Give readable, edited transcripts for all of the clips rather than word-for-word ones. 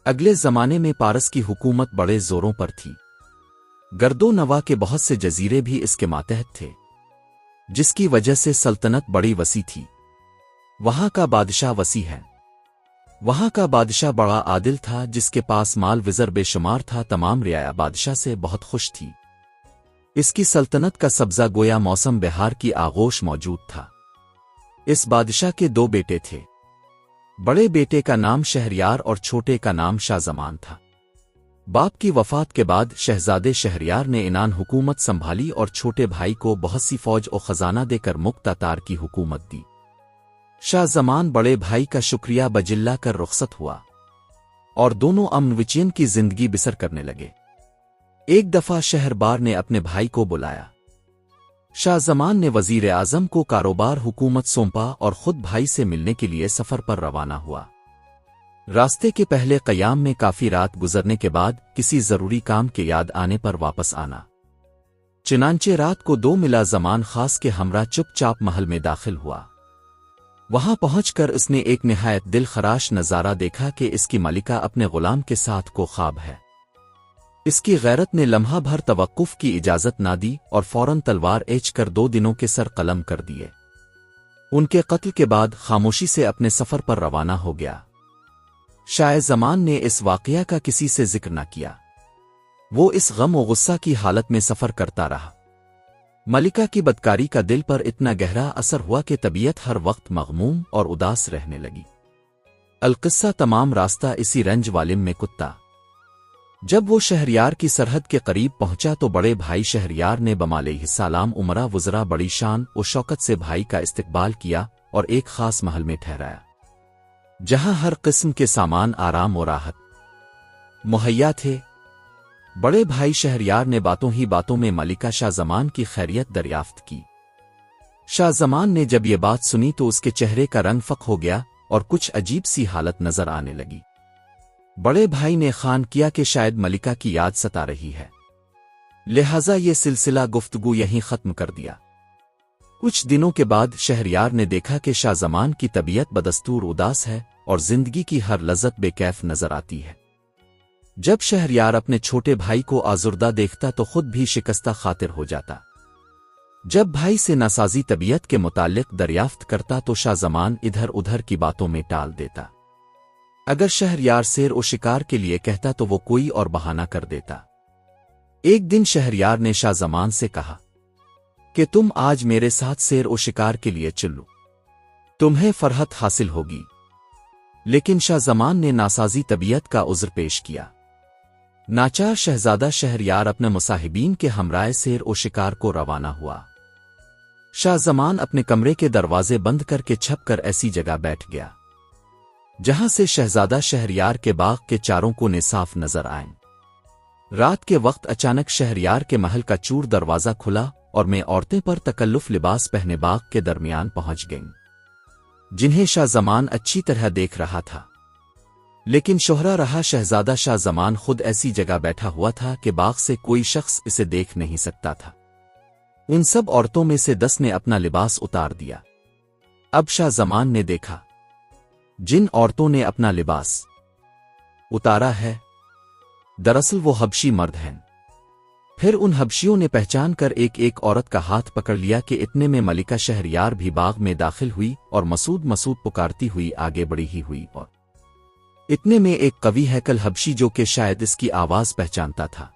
اگلے زمانے میں پارس کی حکومت بڑے زوروں پر تھی۔ گرد و نواح کے بہت سے جزیرے بھی اس کے ماتحت تھے، جس کی وجہ سے سلطنت بڑی وسیع تھی۔ وہاں کا بادشاہ وسیع ہے۔ وہاں کا بادشاہ بڑا عادل تھا، جس کے پاس مال وزر بے شمار تھا۔ تمام رعایا بادشاہ سے بہت خوش تھی۔ اس کی سلطنت کا سبزہ گویا موسم بہار کی آغوش موجود تھا۔ اس بادشاہ کے دو بیٹے تھے۔ بڑے بیٹے کا نام شہریار اور چھوٹے کا نام شاہ زمان تھا۔ باپ کی وفات کے بعد شہزادے شہریار نے عنان حکومت سنبھالی اور چھوٹے بھائی کو بہت سی فوج و خزانہ دے کر مختار کی حکومت دی۔ شاہ زمان بڑے بھائی کا شکریہ بجلا کر رخصت ہوا اور دونوں امن وچین کی زندگی بسر کرنے لگے۔ ایک دفعہ شہربار نے اپنے بھائی کو بلایا۔ شاہ زمان نے وزیر اعظم کو کاروبار حکومت سونپا اور خود بھائی سے ملنے کے لیے سفر پر روانہ ہوا۔ راستے کے پہلے قیام میں کافی رات گزرنے کے بعد کسی ضروری کام کے یاد آنے پر واپس آنا۔ چنانچہ رات کو دو ملا زمان خاص کے ہمراہ چپ چاپ محل میں داخل ہوا۔ وہاں پہنچ کر اس نے ایک نہایت دل خراش نظارہ دیکھا کہ اس کی ملکہ اپنے غلام کے ساتھ کو خواب ہے۔ اس کی غیرت نے لمحہ بھر توقف کی اجازت نہ دی اور فوراً تلوار ایچ کر 2 دنوں کے سر قلم کر دیے۔ ان کے قتل کے بعد خاموشی سے اپنے سفر پر روانہ ہو گیا۔ شاہ زمان نے اس واقعہ کا کسی سے ذکر نہ کیا۔ وہ اس غم و غصہ کی حالت میں سفر کرتا رہا۔ ملکہ کی بدکاری کا دل پر اتنا گہرا اثر ہوا کہ طبیعت ہر وقت مغموم اور اداس رہنے لگی۔ القصہ تمام راستہ اسی رنج والم میں کتا۔ جب وہ شہریار کی سرحد کے قریب پہنچا تو بڑے بھائی شہریار نے علیہ السلام عمرہ وزراء بڑی شان و شوکت سے بھائی کا استقبال کیا اور ایک خاص محل میں ٹھہرایا، جہاں ہر قسم کے سامان آرام و راحت مہیا تھے۔ بڑے بھائی شہریار نے باتوں ہی باتوں میں ملکہ شاہ زمان کی خیریت دریافت کی۔ شاہ زمان نے جب یہ بات سنی تو اس کے چہرے کا رنگ فق ہو گیا اور کچھ عجیب سی حالت نظر آنے لگی۔ بڑے بھائی نے خان کیا کہ شاید ملکہ کی یاد ستا رہی ہے، لہذا یہ سلسلہ گفتگو یہیں ختم کر دیا۔ کچھ دنوں کے بعد شہریار نے دیکھا کہ شاہ زمان کی طبیعت بدستور اداس ہے اور زندگی کی ہر لذت بے کیف نظر آتی ہے۔ جب شہریار اپنے چھوٹے بھائی کو آزردہ دیکھتا تو خود بھی شکستہ خاطر ہو جاتا۔ جب بھائی سے ناسازی طبیعت کے متعلق دریافت کرتا تو شاہ زمان ادھر ادھر کی باتوں میں ٹال دیتا۔ اگر شہریار سیر و شکار کے لیے کہتا تو وہ کوئی اور بہانہ کر دیتا۔ ایک دن شہریار نے شاہ زمان سے کہا کہ تم آج میرے ساتھ سیر و شکار کے لیے چلو، تمہیں فرحت حاصل ہوگی۔ لیکن شاہ زمان نے ناسازی طبیعت کا عذر پیش کیا۔ ناچار شہزادہ شہریار اپنے مصاحبین کے ہمراہ سیر و شکار کو روانہ ہوا۔ شاہ زمان اپنے کمرے کے دروازے بند کر کے چھپ کر ایسی جگہ بیٹھ گیا جہاں سے شہزادہ شہریار کے باغ کے چاروں کونے صاف نظر آئیں۔ رات کے وقت اچانک شہریار کے محل کا چور دروازہ کھلا اور میں عورتیں پر تکلف لباس پہنے باغ کے درمیان پہنچ گئیں، جنہیں شاہ زمان اچھی طرح دیکھ رہا تھا۔ لیکن شہرہ رہا شہزادہ شاہ زمان خود ایسی جگہ بیٹھا ہوا تھا کہ باغ سے کوئی شخص اسے دیکھ نہیں سکتا تھا۔ ان سب عورتوں میں سے 10 نے اپنا لباس اتار دیا۔ اب شاہ زمان نے دیکھا جن عورتوں نے اپنا لباس اتارا ہے دراصل وہ حبشی مرد ہیں۔ پھر ان حبشیوں نے پہچان کر ایک ایک عورت کا ہاتھ پکڑ لیا کہ اتنے میں ملکہ شہریار بھی باغ میں داخل ہوئی اور مسعود مسعود پکارتی ہوئی آگے بڑھی ہی ہوئی، اور اتنے میں ایک قوی ہیکل حبشی جو کہ شاید اس کی آواز پہچانتا تھا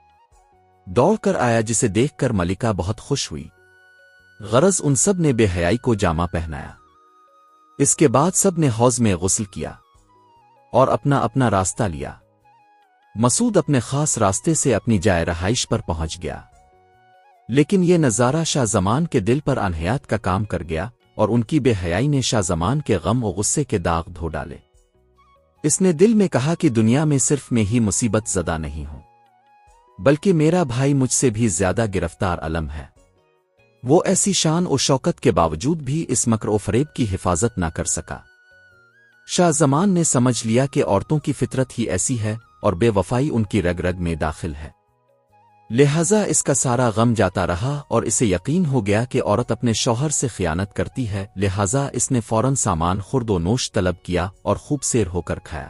دوڑ کر آیا، جسے دیکھ کر ملکہ بہت خوش ہوئی۔ غرض ان سب نے بے حیائی کو جامہ پہنایا۔ اس کے بعد سب نے حوض میں غسل کیا اور اپنا اپنا راستہ لیا۔ مسعود اپنے خاص راستے سے اپنی جائے رہائش پر پہنچ گیا، لیکن یہ نظارہ شاہ زمان کے دل پر انحیات کا کام کر گیا اور ان کی بے حیائی نے شاہ زمان کے غم و غصے کے داغ دھو ڈالے۔ اس نے دل میں کہا کہ دنیا میں صرف میں ہی مصیبت زدہ نہیں ہوں، بلکہ میرا بھائی مجھ سے بھی زیادہ گرفتار علم ہے۔ وہ ایسی شان و شوکت کے باوجود بھی اس مکر و فریب کی حفاظت نہ کر سکا۔ شاہ زمان نے سمجھ لیا کہ عورتوں کی فطرت ہی ایسی ہے اور بے وفائی ان کی رگ رگ میں داخل ہے، لہذا اس کا سارا غم جاتا رہا اور اسے یقین ہو گیا کہ عورت اپنے شوہر سے خیانت کرتی ہے، لہذا اس نے فوراً سامان خورد و نوش طلب کیا اور خوب سیر ہو کر کھایا۔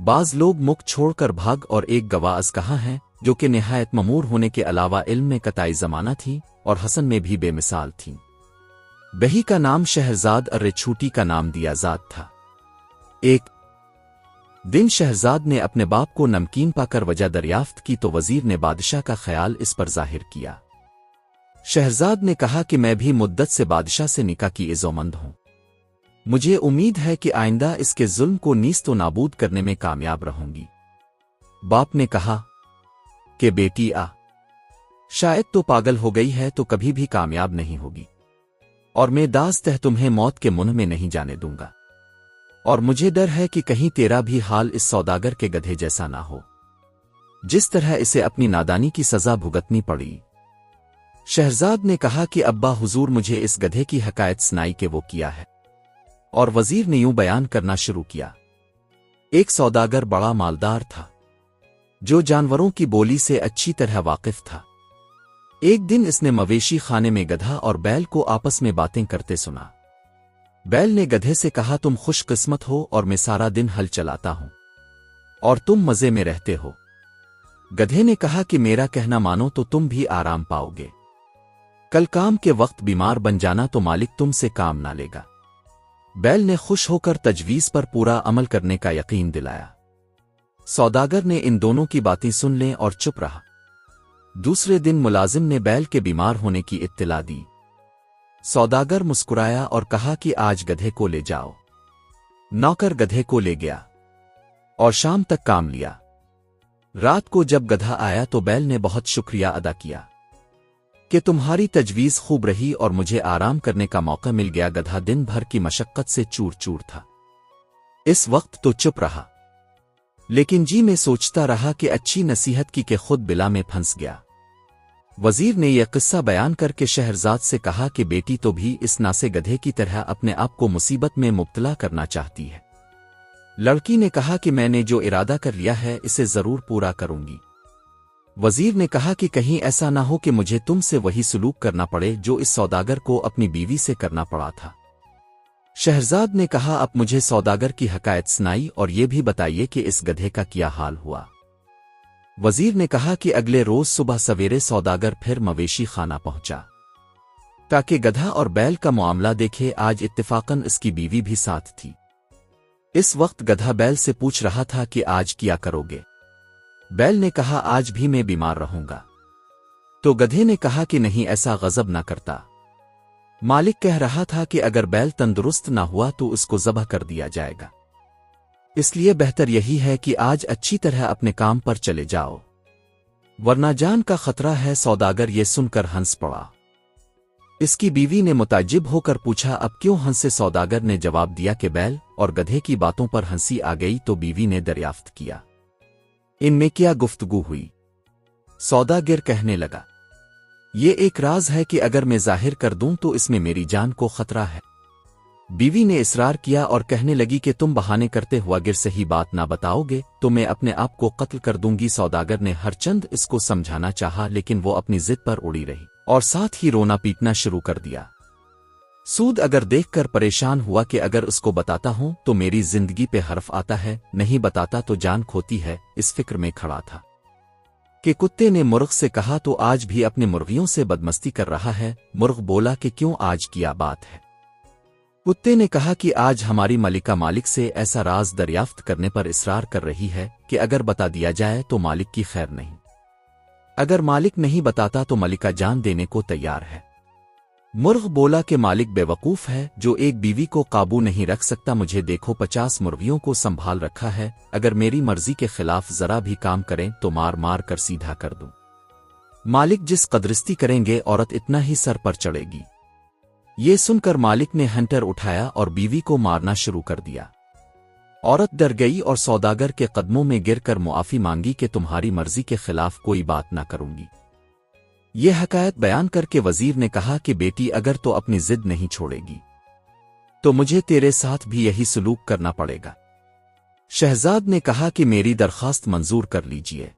بعض لوگ مکھ چھوڑ کر بھاگ اور ایک گواز کہاں ہیں جو کہ نہایت ممور ہونے کے علاوہ علم میں قطعی زمانہ تھی اور حسن میں بھی بے مثال تھیں۔ بہی کا نام شہرزاد اور چھوٹی کا نام دیازاد تھا۔ ایک دن شہرزاد نے اپنے باپ کو نمکین پا کر وجہ دریافت کی تو وزیر نے بادشاہ کا خیال اس پر ظاہر کیا۔ شہرزاد نے کہا کہ میں بھی مدت سے بادشاہ سے نکاح کی عزومند ہوں، مجھے امید ہے کہ آئندہ اس کے ظلم کو نیست و نابود کرنے میں کامیاب رہوں گی۔ باپ نے کہا کہ بیٹی شاید تو پاگل ہو گئی ہے تو کبھی بھی کامیاب نہیں ہوگی، اور میں داستہ تمہیں موت کے منہ میں نہیں جانے دوں گا، اور مجھے ڈر ہے کہ کہیں تیرا بھی حال اس سوداگر کے گدھے جیسا نہ ہو جس طرح اسے اپنی نادانی کی سزا بھگتنی پڑی۔ شہرزاد نے کہا کہ ابا حضور مجھے اس گدھے کی حکایت سنائی کہ وہ کیا ہے، اور وزیر نے یوں بیان کرنا شروع کیا۔ ایک سوداگر بڑا مالدار تھا جو جانوروں کی بولی سے اچھی طرح واقف تھا۔ ایک دن اس نے مویشی خانے میں گدھا اور بیل کو آپس میں باتیں کرتے سنا۔ بیل نے گدھے سے کہا تم خوش قسمت ہو اور میں سارا دن ہل چلاتا ہوں اور تم مزے میں رہتے ہو۔ گدھے نے کہا کہ میرا کہنا مانو تو تم بھی آرام پاؤ گے، کل کام کے وقت بیمار بن جانا تو مالک تم سے کام نہ لے گا۔ بیل نے خوش ہو کر تجویز پر پورا عمل کرنے کا یقین دلایا۔ سوداگر نے ان دونوں کی باتیں سن لیں اور چپ رہا۔ دوسرے دن ملازم نے بیل کے بیمار ہونے کی اطلاع دی۔ سوداگر مسکرایا اور کہا کہ آج گدھے کو لے جاؤ۔ نوکر گدھے کو لے گیا اور شام تک کام لیا۔ رات کو جب گدھا آیا تو بیل نے بہت شکریہ ادا کیا کہ تمہاری تجویز خوب رہی اور مجھے آرام کرنے کا موقع مل گیا۔ گدھا دن بھر کی مشقت سے چور چور تھا، اس وقت تو چپ رہا، لیکن جی میں سوچتا رہا کہ اچھی نصیحت کی کہ خود بلا میں پھنس گیا۔ وزیر نے یہ قصہ بیان کر کے شہرزاد سے کہا کہ بیٹی تو بھی اس ناسے گدھے کی طرح اپنے آپ کو مصیبت میں مبتلا کرنا چاہتی ہے۔ لڑکی نے کہا کہ میں نے جو ارادہ کر لیا ہے اسے ضرور پورا کروں گی۔ وزیر نے کہا کہ کہیں ایسا نہ ہو کہ مجھے تم سے وہی سلوک کرنا پڑے جو اس سوداگر کو اپنی بیوی سے کرنا پڑا تھا۔ شہرزاد نے کہا اب مجھے سوداگر کی حکایت سنائی اور یہ بھی بتائیے کہ اس گدھے کا کیا حال ہوا۔ وزیر نے کہا کہ اگلے روز صبح سویرے سوداگر پھر مویشی خانہ پہنچا تاکہ گدھا اور بیل کا معاملہ دیکھے۔ آج اتفاقاً اس کی بیوی بھی ساتھ تھی۔ اس وقت گدھا بیل سے پوچھ رہا تھا کہ آج کیا کرو گے؟ بیل نے کہا آج بھی میں بیمار رہوں گا۔ تو گدھے نے کہا کہ نہیں، ایسا غضب نہ کرتا، مالک کہہ رہا تھا کہ اگر بیل تندرست نہ ہوا تو اس کو ذبح کر دیا جائے گا، اس لیے بہتر یہی ہے کہ آج اچھی طرح اپنے کام پر چلے جاؤ ورنہ جان کا خطرہ ہے۔ سوداگر یہ سن کر ہنس پڑا۔ اس کی بیوی نے متعجب ہو کر پوچھا اب کیوں ہنسے؟ سوداگر نے جواب دیا کہ بیل اور گدھے کی باتوں پر ہنسی آ گئی تو بیوی نے دریافت کیا ان میں کیا گفتگو ہوئی۔ سوداگر کہنے لگا یہ ایک راز ہے کہ اگر میں ظاہر کر دوں تو اس میں میری جان کو خطرہ ہے۔ بیوی نے اصرار کیا اور کہنے لگی کہ تم بہانے کرتے ہوا اگر صحیح بات نہ بتاؤ گے تو میں اپنے آپ کو قتل کر دوں گی۔ سوداگر نے ہر چند اس کو سمجھانا چاہا لیکن وہ اپنی ضد پر اڑی رہی اور ساتھ ہی رونا پیٹنا شروع کر دیا۔ سود اگر دیکھ کر پریشان ہوا کہ اگر اس کو بتاتا ہوں تو میری زندگی پہ حرف آتا ہے، نہیں بتاتا تو جان کھوتی ہے۔ اس فکر میں کھڑا تھا کہ کتے نے مرغ سے کہا تو آج بھی اپنے مرغیوں سے بدمستی کر رہا ہے۔ مرغ بولا کہ کیوں، آج کیا بات ہے؟ کتے نے کہا کہ آج ہماری ملکہ مالک سے ایسا راز دریافت کرنے پر اصرار کر رہی ہے کہ اگر بتا دیا جائے تو مالک کی خیر نہیں، اگر مالک نہیں بتاتا تو ملکہ جان دینے کو تیار ہے۔ مرغ بولا کہ مالک بے وقوف ہے جو ایک بیوی کو قابو نہیں رکھ سکتا۔ مجھے دیکھو 50 مرغیوں کو سنبھال رکھا ہے، اگر میری مرضی کے خلاف ذرا بھی کام کریں تو مار مار کر سیدھا کر دوں۔ مالک جس قدرستی کریں گے عورت اتنا ہی سر پر چڑھے گی۔ یہ سن کر مالک نے ہنٹر اٹھایا اور بیوی کو مارنا شروع کر دیا۔ عورت ڈر گئی اور سوداگر کے قدموں میں گر کر معافی مانگی کہ تمہاری مرضی کے خلاف کوئی بات نہ کروں گی۔ یہ حکایت بیان کر کے وزیر نے کہا کہ بیٹی اگر تو اپنی ضد نہیں چھوڑے گی تو مجھے تیرے ساتھ بھی یہی سلوک کرنا پڑے گا۔ شہزاد نے کہا کہ میری درخواست منظور کر لیجئے،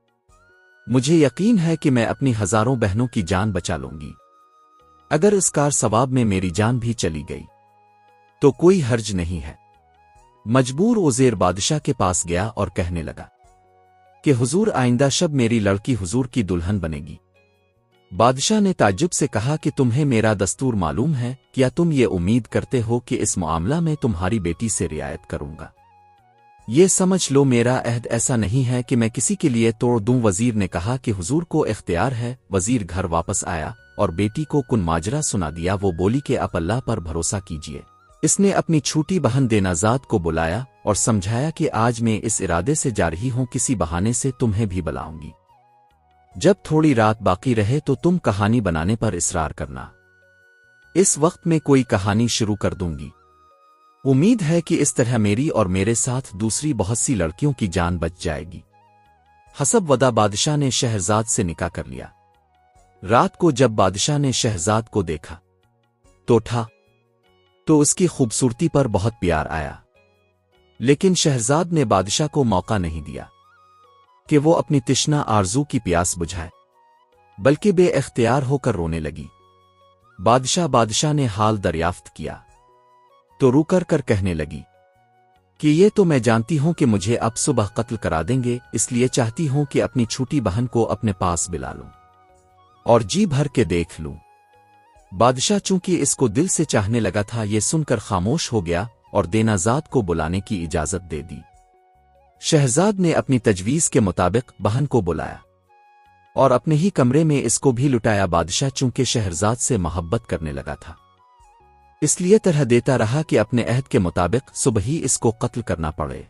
مجھے یقین ہے کہ میں اپنی ہزاروں بہنوں کی جان بچا لوں گی۔ اگر اس کار ثواب میں میری جان بھی چلی گئی تو کوئی حرج نہیں ہے۔ مجبور عزیر بادشاہ کے پاس گیا اور کہنے لگا کہ حضور آئندہ شب میری لڑکی حضور کی دلہن بنے گی۔ بادشاہ نے تعجب سے کہا کہ تمہیں میرا دستور معلوم ہے؟ کیا تم یہ امید کرتے ہو کہ اس معاملہ میں تمہاری بیٹی سے رعایت کروں گا؟ یہ سمجھ لو میرا عہد ایسا نہیں ہے کہ میں کسی کے لیے توڑ دوں۔ وزیر نے کہا کہ حضور کو اختیار ہے۔ وزیر گھر واپس آیا اور بیٹی کو کن ماجرا سنا دیا۔ وہ بولی کہ آپ اللہ پر بھروسہ کیجیے۔ اس نے اپنی چھوٹی بہن دینازاد کو بلایا اور سمجھایا کہ آج میں اس ارادے سے جا رہی ہوں، کسی بہانے سے تمہیں بھی بلاؤں گی۔ جب تھوڑی رات باقی رہے تو تم کہانی بنانے پر اصرار کرنا۔ اس وقت میں کوئی کہانی شروع کر دوں گی۔ امید ہے کہ اس طرح میری اور میرے ساتھ دوسری بہت سی لڑکیوں کی جان بچ جائے گی۔ حسب ودا بادشاہ نے شہرزاد سے نکاح کر لیا۔ رات کو جب بادشاہ نے شہرزاد کو دیکھا تو اس کی خوبصورتی پر بہت پیار آیا، لیکن شہرزاد نے بادشاہ کو موقع نہیں دیا کہ وہ اپنی تشنا آرزو کی پیاس بجھائے، بلکہ بے اختیار ہو کر رونے لگی۔ بادشاہ نے حال دریافت کیا تو رو کر کہنے لگی کہ یہ تو میں جانتی ہوں کہ مجھے اب صبح قتل کرا دیں گے، اس لیے چاہتی ہوں کہ اپنی چھوٹی بہن کو اپنے پاس بلا لوں اور جی بھر کے دیکھ لوں۔ بادشاہ چونکہ اس کو دل سے چاہنے لگا تھا، یہ سن کر خاموش ہو گیا اور دینازاد کو بلانے کی اجازت دے دی۔ شہزاد نے اپنی تجویز کے مطابق بہن کو بلایا اور اپنے ہی کمرے میں اس کو بھی لٹایا۔ بادشاہ چونکہ شہرزاد سے محبت کرنے لگا تھا، اس لیے طرح دیتا رہا کہ اپنے عہد کے مطابق صبح ہی اس کو قتل کرنا پڑے۔